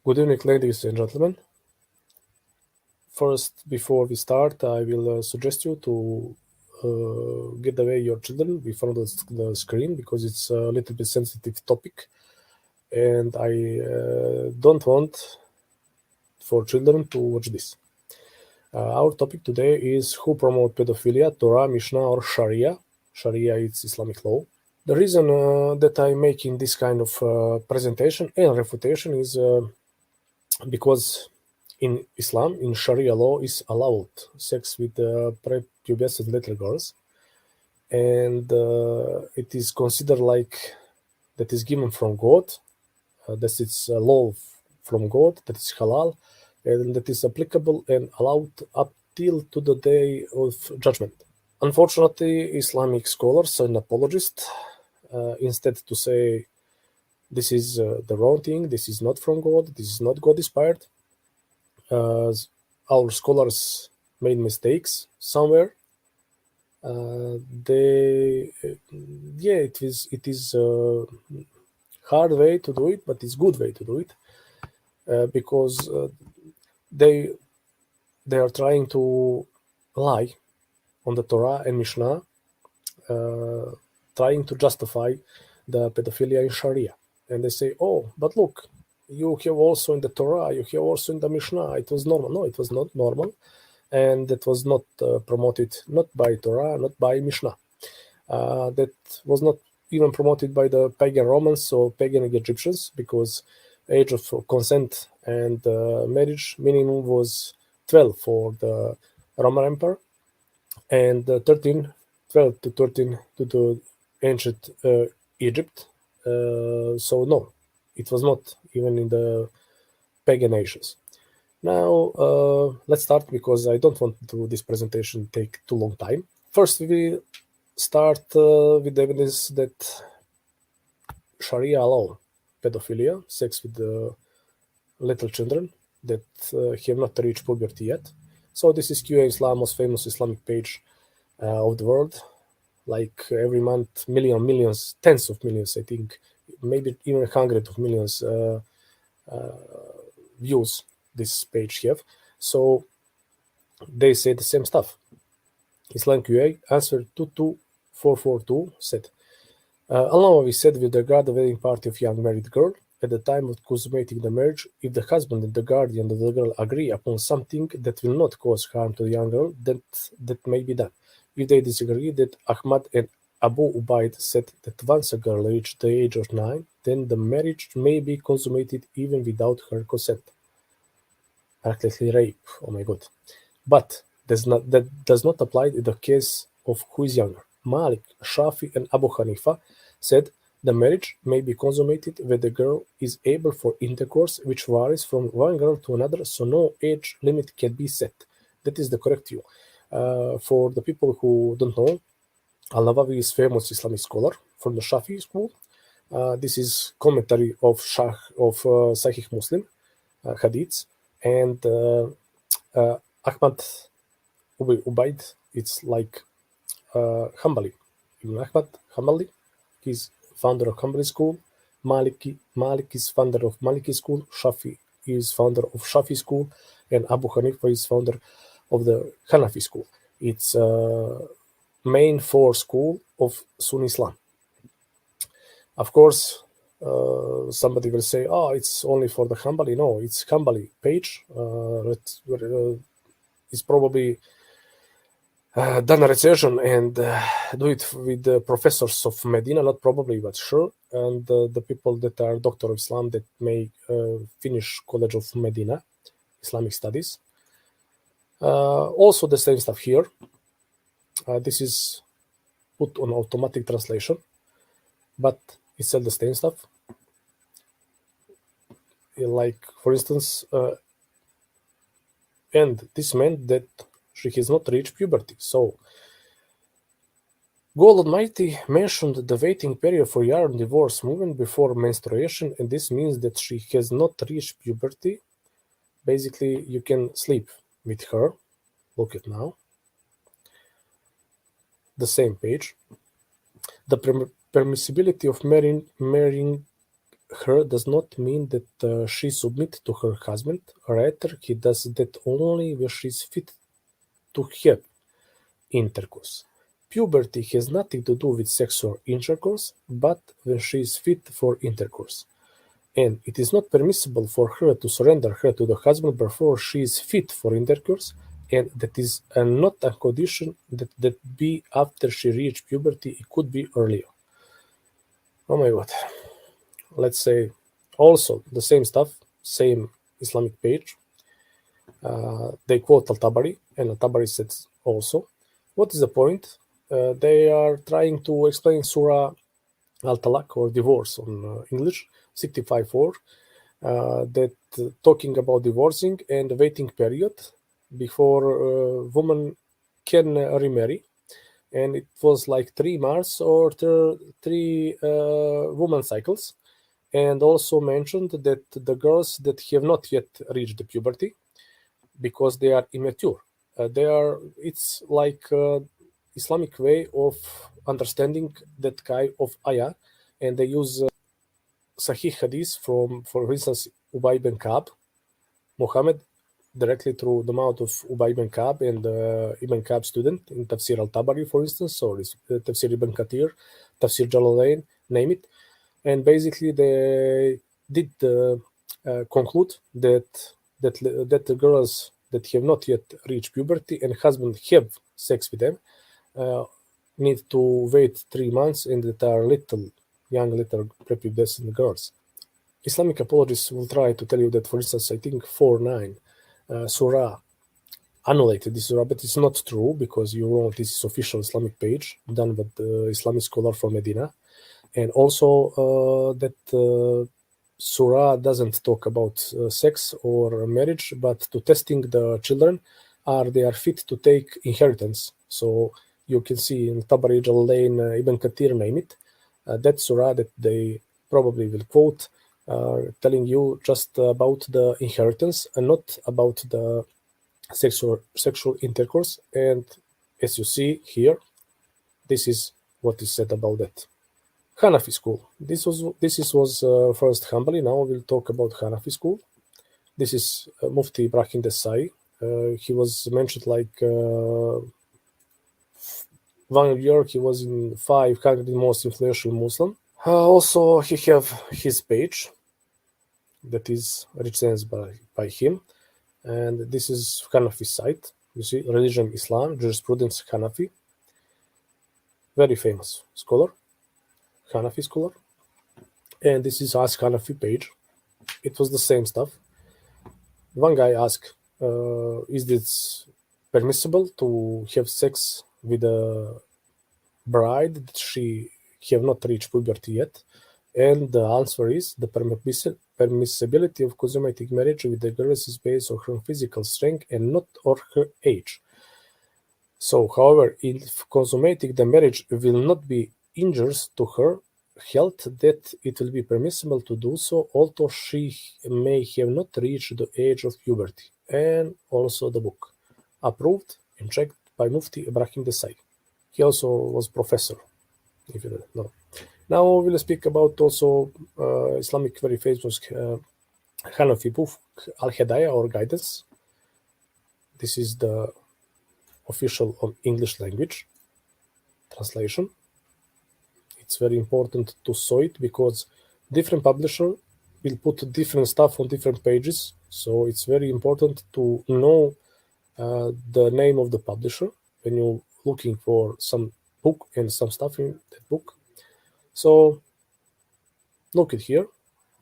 Good evening, ladies and gentlemen. First, before we start, I will suggest you to get away your children before the screen because it's a little bit sensitive topic, and I don't want for children to watch this. Our topic today is who promote pedophilia, Torah, Mishnah, or Sharia. Sharia is Islamic law. The reason that I'm making this kind of presentation and refutation is because in Islam, in Sharia law, is allowed sex with prepubescent little girls, and it is considered like that is given from God, that it's a law from God, that is halal, and that is applicable and allowed up till to the day of judgment. Unfortunately, Islamic scholars and apologists, instead to say this is the wrong thing, this is not from God, this is not God inspired, our scholars made mistakes somewhere. It is a hard way to do it, but it's good way to do it because they are trying to lie on the Torah and Mishnah, trying to justify the pedophilia in Sharia, and they say, "Oh, but look, you have also in the Torah, you have also in the Mishnah. It was normal." No, it was not normal, and it was not promoted not by Torah, not by Mishnah. That was not even promoted by the pagan Romans or pagan Egyptians, because age of consent and marriage minimum was 12 for the Roman Empire, and 12 to 13 to the ancient Egypt. So no, it was not even in the pagan nations. Now, let's start, because I don't want to this presentation take too long time. First, we start with the evidence that Sharia allow pedophilia, sex with little children that have not reached puberty yet. So this is QA Islam, most famous Islamic page of the world. Like every month, millions, tens of millions, I think, maybe even hundreds of millions views this page have. So they say the same stuff. Islam QA answer 22442 said, Allah said, with regard to the wedding party of young married girl, at the time of consummating the marriage, if the husband and the guardian of the girl agree upon something that will not cause harm to the young girl, that may be done. If they disagree, that Ahmad and Abu Ubaid said that once a girl reached the age of 9, then the marriage may be consummated even without her consent. Practically rape, oh my God. But that does not apply in the case of who is younger. Malik, Shafi, and Abu Hanifa said the marriage may be consummated when the girl is able for intercourse, which varies from one girl to another, so no age limit can be set. That is the correct view. For the people who don't know, Al-Nawawi is famous Islamic scholar from the SHAFI school. This is commentary of Sahih Muslim hadiths, and Ahmad Ubaid, it's like HANBALI. Ibn Ahmad HANBALI, he's founder of HANBALI school. Malik is founder of Maliki school. Shafi is founder of Shafi school, and Abu Hanifa is founder of the Hanafi school. It's main four school of Sunni Islam. Of course, somebody will say, "Oh, it's only for the HANBALI." No, it's HANBALI page. It's probably done a research and do it with the professors of Medina, not probably, but sure, and the people that are Doctor of Islam that may finish College of Medina, Islamic Studies. Also the same stuff here. This is put on automatic translation, but it's still the same stuff. Like, for instance, and this meant that she has not reached puberty. So, God Almighty mentioned the waiting period for yarn divorce movement before menstruation, and this means that she has not reached puberty. Basically, you can sleep with her. Look at now. The same page. The permissibility of marrying her does not mean that she submits to her husband. Rather, he does that only when she is fit to have intercourse. Puberty has nothing to do with sexual intercourse, but when she is fit for intercourse. And it is not permissible for her to surrender her to the husband before she is fit for intercourse, and that is not a condition that be after she reached puberty. It could be earlier. Oh my god. Let's say also the same stuff, same Islamic page. They quote Al-Tabari, and Al-Tabari says also, what is the point? They are trying to explain Surah Al-Talaq, or divorce on English, 65:4, that talking about divorcing and waiting period before woman can remarry. And it was like 3 months or 3 woman cycles. And also mentioned that the girls that have not yet reached the puberty, because they are immature, it's like Islamic way of understanding that kind of ayah, and they use Sahih Hadith from, for instance, Ubay bin Ka'b, Muhammad, directly through the mouth of Ubay bin Ka'b and Ibn Ka'b student in Tafsir al-Tabari, for instance, or Tafsir Ibn Kathir, Tafsir Jalalain, name it. And basically they did conclude that the girls that have not yet reached puberty and husband have sex with them need to wait 3 months, and that are young prepubescent girls. Islamic apologists will try to tell you that, for instance, I think 4:9 Surah annullated this surah, but it's not true, because you know this is official Islamic page done by the Islamic scholar from Medina, and also that surah doesn't talk about sex or marriage, but to testing the children, they are fit to take inheritance. So you can see in Tabari, Jalalain, Ibn Kathir, name it, that surah that they probably will quote, telling you just about the inheritance and not about the sexual intercourse. And as you see here, this is what is said about that. Hanafi school. This was first HANBALI. Now we'll talk about Hanafi school. This is Mufti Ibrahim Desai. He was mentioned like 1 year he was in 500 most influential Muslim. Also, he have his page that is recensed by him, and this is Hanafi site. You see, religion, Islam, jurisprudence, Hanafi. Very famous scholar, Hanafi scholar. And this is Ask Hanafi page. It was the same stuff. One guy asked, is this permissible to have sex with a bride that she have not reached puberty yet? And the answer is the permissibility of consummating marriage with the girl is based on her physical strength and not on her age. So, however, if consummating the marriage will not be injurious to her health, that it will be permissible to do so, although she may have not reached the age of puberty. And also the book, approved and checked by Mufti Ibrahim Desai. He also was professor, if you don't know. Now we'll speak about also Islamic very famous Hanafi book, Al-HEDAYA, or Guidance. This is the official on English language translation. It's very important to saw it, because different publisher will put different stuff on different pages. So it's very important to know the name of the publisher when you're looking for some book and some stuff in that book. So look at here.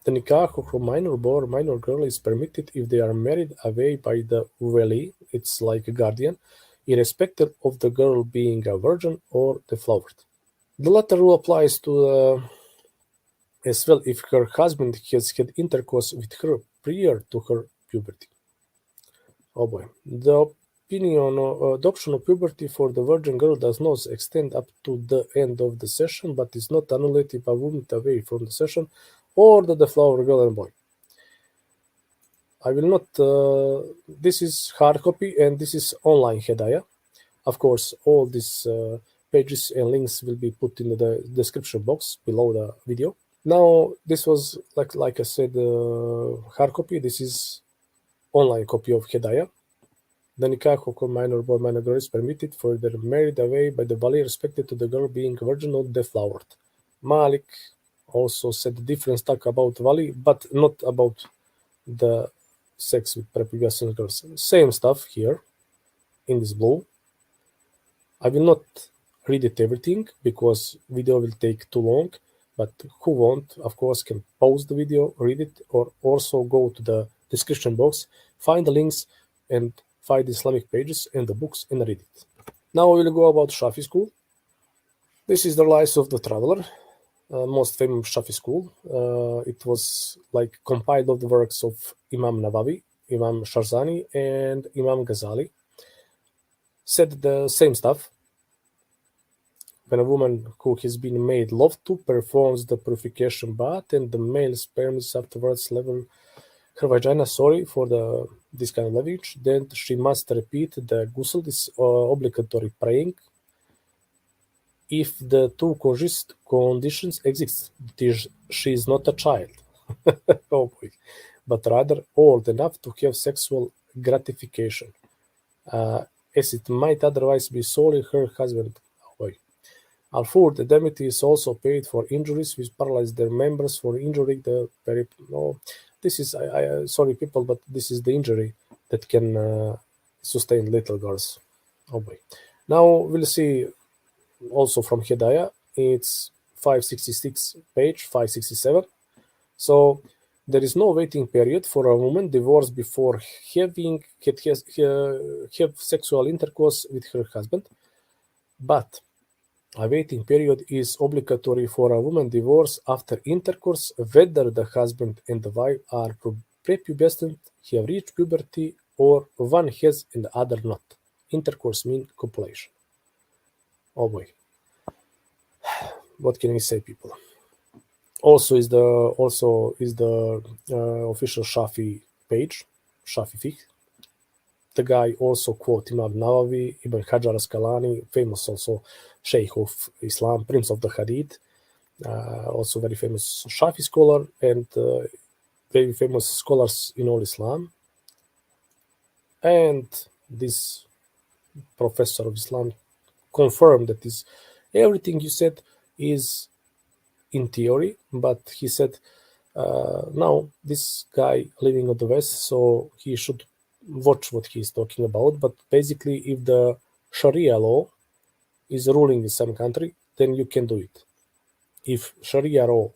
The nikah of a minor boy or minor girl is permitted if they are married away by the wali. It's like a guardian, irrespective of the girl being a virgin or deflowered. The latter rule applies to as well if her husband has had intercourse with her prior to her puberty. Oh boy. The option of puberty for the virgin girl does not extend up to the end of the session, but is not annulled if a woman away from the session or the deflowered girl and boy. I will not, this is hard copy and this is online HEDAYA. Of course, all these pages and links will be put in the description box below the video. Now this was like I said, hard copy. This is online copy of HEDAYA. The nikah of minor boy, minor girl is permitted for their married away by the bali, respected to the girl being virgin or deflowered. Malik also said different stuff about vali, but not about the sex with prepubescent girls. Same stuff here in this blue. I will not read it everything because video will take too long, but who want, of course, can pause the video, read it, or also go to the description box, find the links, and find the Islamic pages and the books and read it. Now we will go about SHAFI school. This is the life of the traveler, most famous SHAFI school. It was like compiled of the works of Imam Nawawi, Imam Sharzani, and Imam Ghazali. Said the same stuff. When a woman who has been made love to performs the purification bath and the male sperm is afterwards level her vagina, sorry for this kind of language, then she must repeat the ghusl, this obligatory praying, if the two conditions exist. She is not a child, oh boy, but rather old enough to have sexual gratification, as it might otherwise be solely her husband. Oh boy. Al-Fur, the indemnity is also paid for injuries which paralyze their members for injuring the this is, sorry people, but this is the injury that can sustain little girls. Oh boy. Now we'll see also from HEDAYA, it's 566 page, 567. So there is no waiting period for a woman divorced before have sexual intercourse with her husband, but a waiting period is obligatory for a woman divorced after intercourse, whether the husband and the wife are prepubescent, have reached puberty, or one has and the other not. Intercourse means copulation. Oh boy. What can we say, people? Also is the official SHAFI page, SHAFI fiqh. The guy also quote Imam Nawawi, Ibn Hajar Asqalani, famous also Sheikh of Islam, Prince of the Hadith, also very famous Shafi scholar, and very famous scholars in all Islam. And this professor of Islam confirmed that everything you said is in theory, but he said now this guy living on the West, so he should watch what he's talking about. But basically, if the Sharia law is ruling in some country, then you can do it. If Sharia law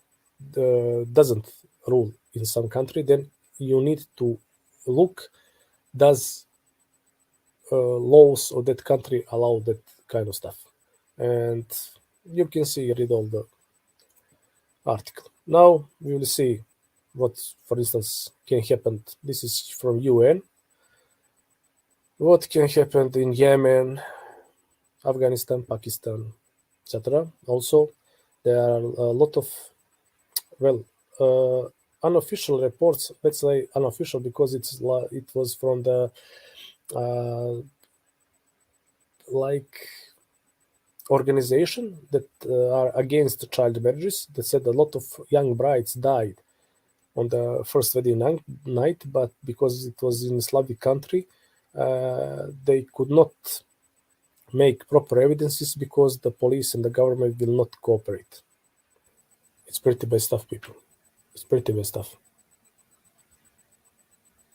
doesn't rule in some country, then you need to look, does laws of that country allow that kind of stuff? And you can see, read all the article. Now we will see what, for instance, can happen. This is from UN. What can happen in Yemen, Afghanistan, Pakistan, etc. Also, there are a lot of, unofficial reports. Let's say unofficial because it was from the organization that are against child marriages, that said a lot of young brides died on the first wedding night, but because it was in a Slavic country, they could not make proper evidences because the police and the government will not cooperate. It's pretty bad stuff, people. It's pretty bad stuff.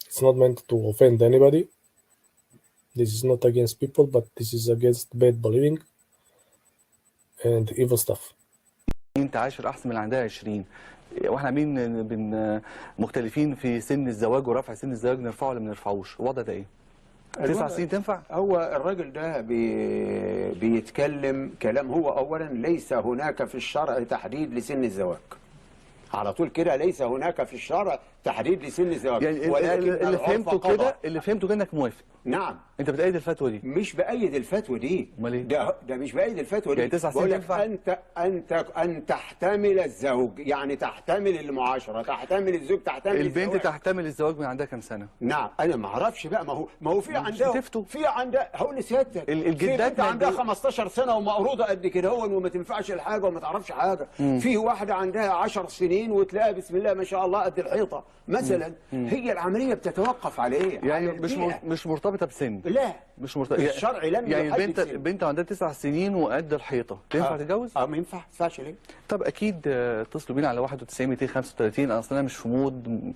It's not meant to offend anybody. This is not against people, but this is against bad believing and evil stuff. انت عاشر احسن من اللي عندها 20 واحنا عاملين مختلفين في سن الزواج ورفع سن الزواج، نرفعه ولا ما نرفعوش؟ الوضع ده ايه؟ 9 سنين تنفع؟ هو الراجل ده بيتكلم كلام. هو اولا ليس هناك في الشرع تحديد لسن الزواج. على طول كده ليس هناك في الشرع تحديد لسن الزواج. يعني اللي فهمته كده انك موافق. نعم. انت بتأيد الفتوى دي؟ مش بأيد الفتوى دي. امال ايه؟ ده مش بأيد الفتوى دي. يعني 9 سنين بقول لك تنفع؟ أن تحتمل الزوج، يعني تحتمل المعاشرة، تحتمل الزوج، تحتمل البنت الزواج. تحتمل الزواج من عندها كام سنة؟ نعم. انا ما اعرفش بقى، ما هو في عندها، في عندها، هقول لسيادتك، الجدات في بنت عندها 15 سنه ومقروضه قد كده هو وما تنفعش الحاجه وما تعرفش حاجه. في واحده عندها 10 سنين وتلاقيها بسم الله ما شاء الله قد الحيطه مثلا. هي العمليه بتتوقف على ايه؟ يعني على البيئة. مش مرتبطة بسن. لا مش مرتبطة. الشرع لم يعني يحدد سن. البنت عندها 9 سنين وقد الحيطة تنفع تتجوز؟ ما ينفعش ليه؟ طب اكيد اتصلوا بينا على 91 235. اصل انا مش في مود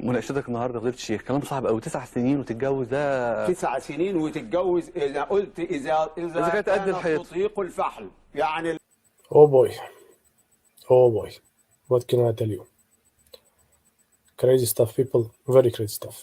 مناقشتك النهارده فضيله الشيخ، كلام صعب قوي. 9 سنين وتتجوز ده 9 سنين وتتجوز اذا قلت اذا كانت قد الحيط تطيق الفحل يعني. Oh boy. Oh boy. What can I tell you? Crazy stuff, people. Very crazy stuff.